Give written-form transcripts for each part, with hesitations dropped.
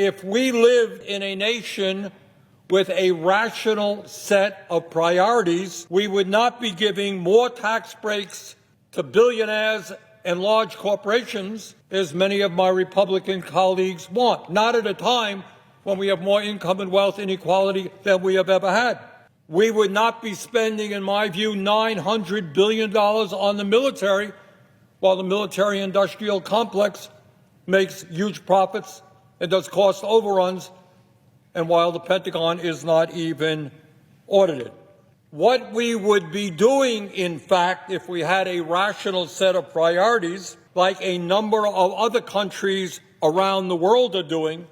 if we lived in a nation with a rational set of priorities, we would not be giving more tax breaks to billionaires and large corporations, as many of my Republican colleagues want, not at a time when we have more income and wealth inequality than we have ever had. We would not be spending, in my view, $900 billion on the military, while the military-industrial complex makes huge profits and does cost overruns, and while the Pentagon is not even audited. What we would be doing, in fact, if we had a rational set of priorities, like a number of other countries around the world are doing,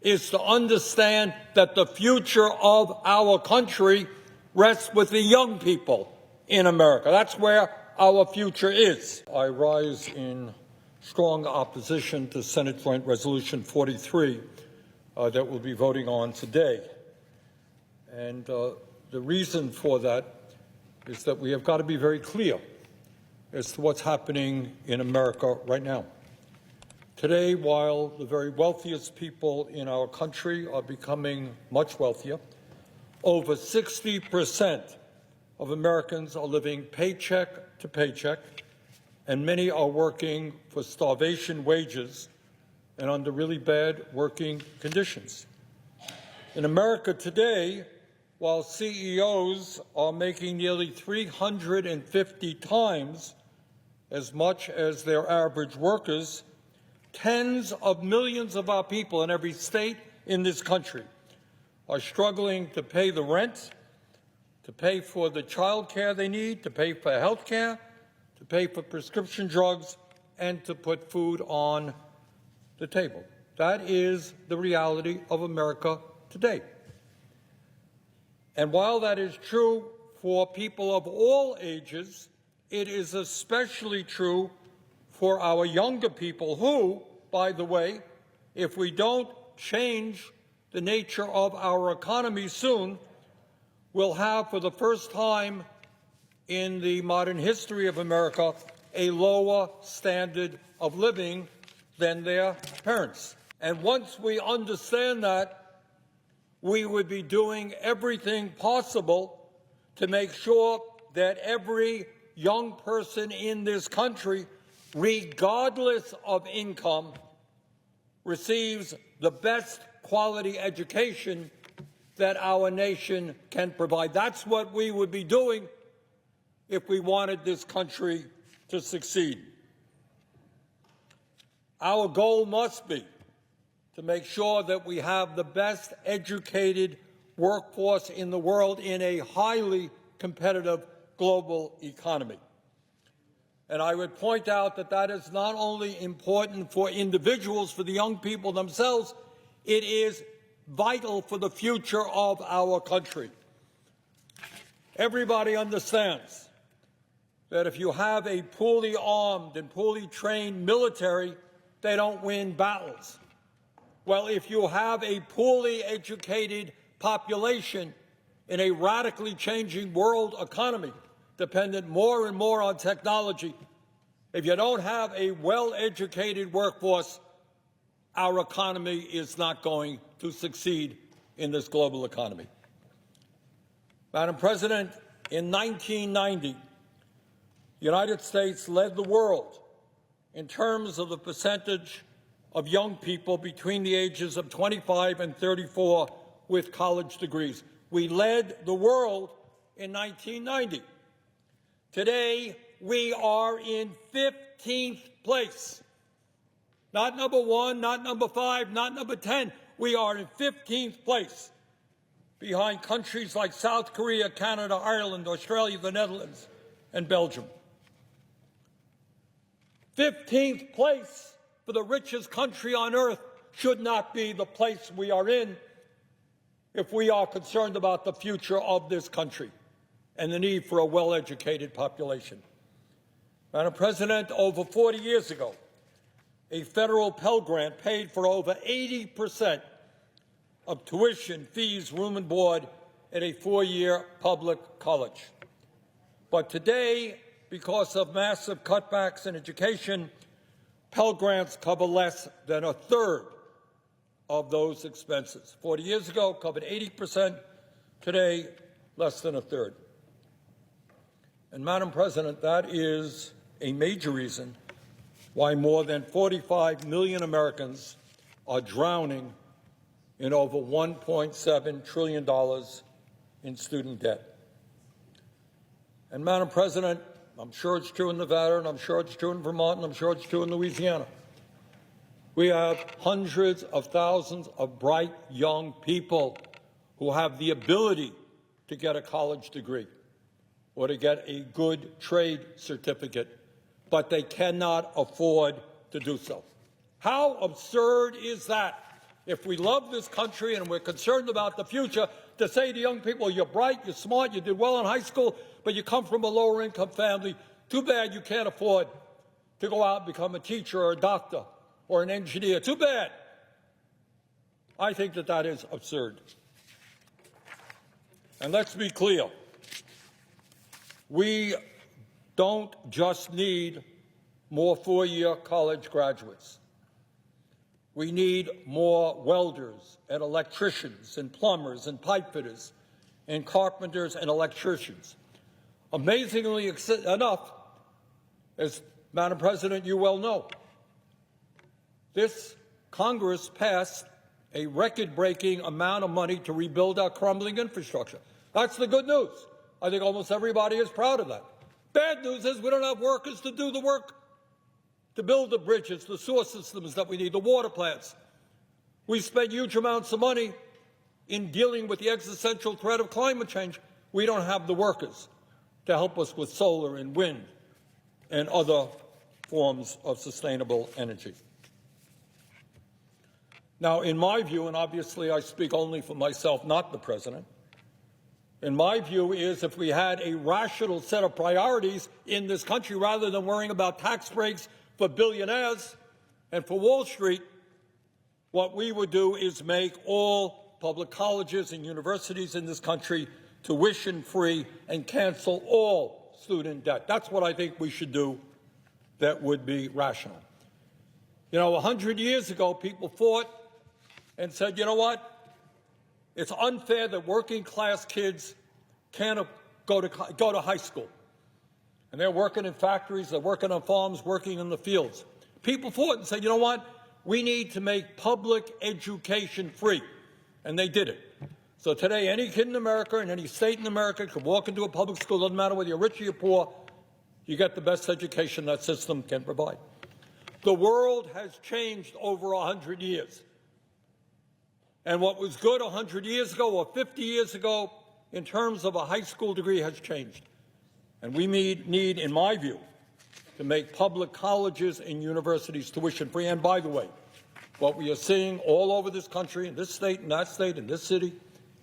is to understand that the future of our country rests with the young people in America. That's where our future is. I rise in strong opposition to Senate Joint Resolution 43 that we'll be voting on today. And the reason for that is that we have got to be very clear as to what's happening in America right now. Today, while the very wealthiest people in our country are becoming much wealthier, over 60% of Americans are living paycheck to paycheck, and many are working for starvation wages and under really bad working conditions. In America today, while CEOs are making nearly 350 times as much as their average workers, tens of millions of our people in every state in this country are struggling to pay the rent, to pay for the child care they need, to pay for health care, to pay for prescription drugs, and to put food on the table. That is the reality of America today. And while that is true for people of all ages, it is especially true for our younger people who, by the way, if we don't change the nature of our economy soon, will have, for the first time in the modern history of America, a lower standard of living than their parents. And once we understand that, we would be doing everything possible to make sure that every young person in this country, regardless of income, receives the best quality education that our nation can provide. That's what we would be doing if we wanted this country to succeed. Our goal must be to make sure that we have the best educated workforce in the world in a highly competitive global economy. And I would point out that that is not only important for individuals, for the young people themselves, it is vital for the future of our country. Everybody understands that if you have a poorly armed and poorly trained military, they don't win battles. Well, if you have a poorly educated population in a radically changing world economy, dependent more and more on technology, if you don't have a well-educated workforce, our economy is not going to succeed in this global economy. Madam President, in 1990, the United States led the world in terms of the percentage of young people between the ages of 25 and 34 with college degrees. We led the world in 1990. Today, we are in 15th place. Not number 1, not number 5, not number 10. We are in 15th place, behind countries like South Korea, Canada, Ireland, Australia, the Netherlands, and Belgium. 15th place for the richest country on earth should not be the place we are in if we are concerned about the future of this country and the need for a well-educated population. Madam President, over 40 years ago, a federal Pell Grant paid for over 80% of tuition, fees, room and board at a 4-year public college. But today, because of massive cutbacks in education, Pell Grants cover less than a third of those expenses. 40 years ago, covered 80%. Today, less than a third. And, Madam President, that is a major reason why more than 45 million Americans are drowning in over $1.7 trillion in student debt. And, Madam President, I'm sure it's true in Nevada, and I'm sure it's true in Vermont, and I'm sure it's true in Louisiana. We have hundreds of thousands of bright young people who have the ability to get a college degree or to get a good trade certificate, but they cannot afford to do so. How absurd is that? If we love this country and we're concerned about the future, to say to young people, you're bright, you're smart, you did well in high school, but you come from a lower income family, too bad you can't afford to go out and become a teacher or a doctor or an engineer. Too bad. I think that that is absurd. And let's be clear. We don't just need more four-year college graduates. We need more welders and electricians and plumbers and pipe fitters and carpenters and electricians. Amazingly enough, as Madam President, you well know, this Congress passed a record-breaking amount of money to rebuild our crumbling infrastructure. That's the good news. I think almost everybody is proud of that. Bad news is we don't have workers to do the work, to build the bridges, the sewer systems that we need, the water plants. We spend huge amounts of money in dealing with the existential threat of climate change. We don't have the workers to help us with solar and wind and other forms of sustainable energy. Now, in my view, and obviously I speak only for myself, not the President, in my view is if we had a rational set of priorities in this country rather than worrying about tax breaks for billionaires and for Wall Street, what we would do is make all public colleges and universities in this country tuition-free and cancel all student debt. That's what I think we should do that would be rational. You know, 100 years ago, people fought and said, you know what? It's unfair that working-class kids can't go to high school. And they're working in factories, they're working on farms, working in the fields. People fought and said, you know what? We need to make public education free. And they did it. So today, any kid in America in any state in America can walk into a public school. Doesn't matter whether you're rich or you're poor. You get the best education that system can provide. The world has changed over 100 years. And what was good 100 years ago or 50 years ago in terms of a high school degree has changed. And we need, in my view, to make public colleges and universities tuition-free. And by the way, what we are seeing all over this country, in this state, in that state, in this city,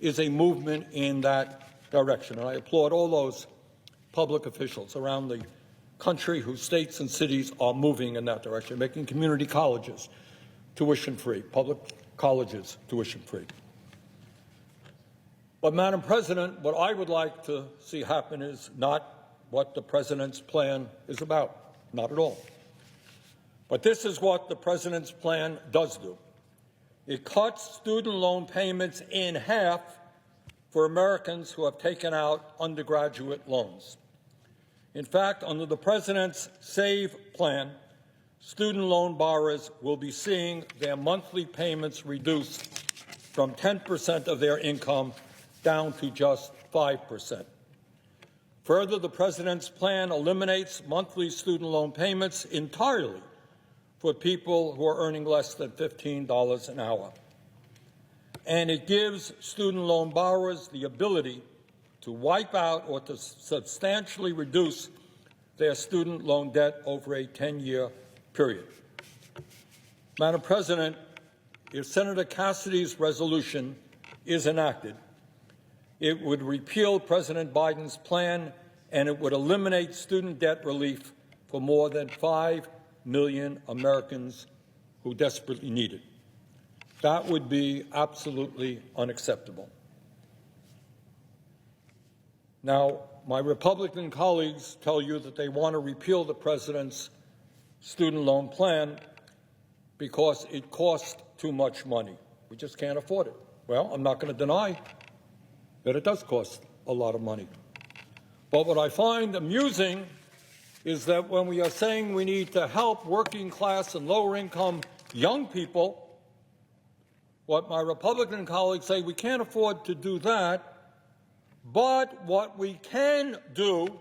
is a movement in that direction. And I applaud all those public officials around the country whose states and cities are moving in that direction, making community colleges tuition-free, public colleges tuition-free. But, Madam President, what I would like to see happen is not what the President's plan is about, not at all. But this is what the President's plan does do. It cuts student loan payments in half for Americans who have taken out undergraduate loans. In fact, under the President's SAVE plan, student loan borrowers will be seeing their monthly payments reduced from 10% of their income down to just 5%. Further, the President's plan eliminates monthly student loan payments entirely for people who are earning less than $15 an hour. And it gives student loan borrowers the ability to wipe out or to substantially reduce their student loan debt over a 10-year period. Madam President, if Senator Cassidy's resolution is enacted, it would repeal President Biden's plan and it would eliminate student debt relief for more than 5 million Americans who desperately need it. That would be absolutely unacceptable. Now, my Republican colleagues tell you that they want to repeal the President's student loan plan because it costs too much money. We just can't afford it. Well, I'm not going to deny that it does cost a lot of money. But what I find amusing is that when we are saying we need to help working class and lower income young people, what my Republican colleagues say, we can't afford to do that, but what we can do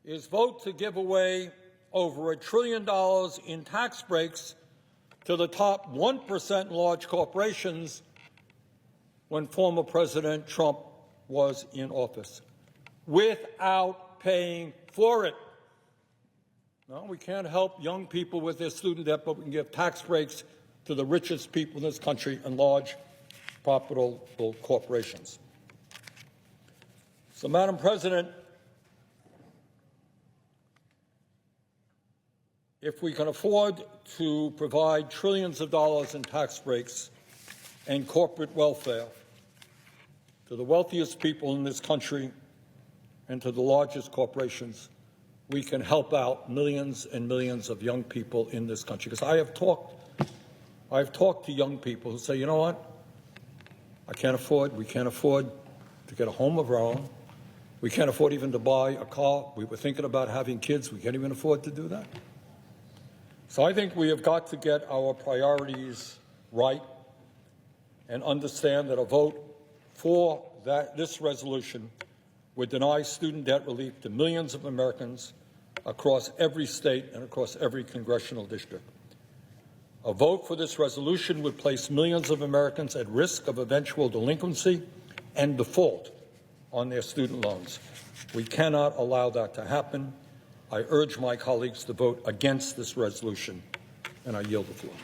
is vote to give away over $1 trillion in tax breaks to the top 1% large corporations when former President Trump was in office, without paying for it. No, we can't help young people with their student debt, but we can give tax breaks to the richest people in this country and large profitable corporations. So, Madam President, if we can afford to provide trillions of dollars in tax breaks and corporate welfare to the wealthiest people in this country and to the largest corporations, we can help out millions and millions of young people in this country. Because I've talked to young people who say, you know what, we can't afford to get a home of our own. We can't afford even to buy a car. We were thinking about having kids. We can't even afford to do that. So I think we have got to get our priorities right and understand that a vote for this resolution would deny student debt relief to millions of Americans across every state and across every congressional district. A vote for this resolution would place millions of Americans at risk of eventual delinquency and default on their student loans. We cannot allow that to happen. I urge my colleagues to vote against this resolution, and I yield the floor.